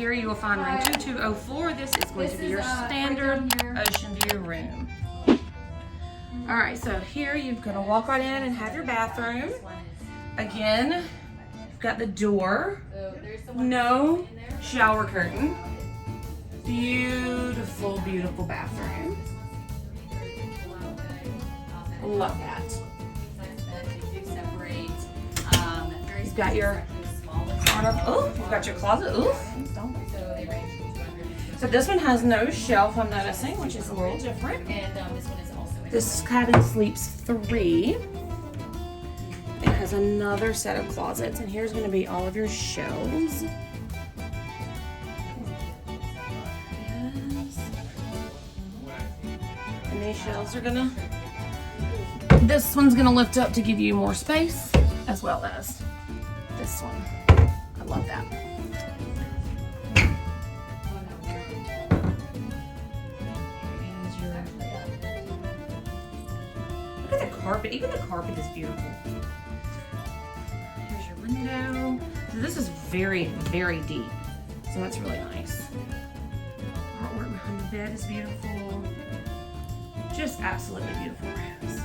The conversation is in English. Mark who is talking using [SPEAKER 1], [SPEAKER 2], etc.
[SPEAKER 1] here you will find room 2204. This is going to be your standard ocean view room. All right, so here you're gonna walk right in and have your bathroom. Again, you've got the door, no shower curtain. Beautiful, beautiful bathroom. Love that. You've got your you've got your closet. Ooh. So this one has no shelf, I'm noticing, which is a little different. This cabin sleeps 3. It has another set of closets, and here's going to be all of your shelves. And these shelves are gonna, this one's gonna lift up to give you more space, as well as this one. I love that. Look at the carpet. Even the carpet is beautiful. Here's your window. So this is very, very deep. So that's really nice. Artwork behind the bed is beautiful. Just absolutely beautiful rooms.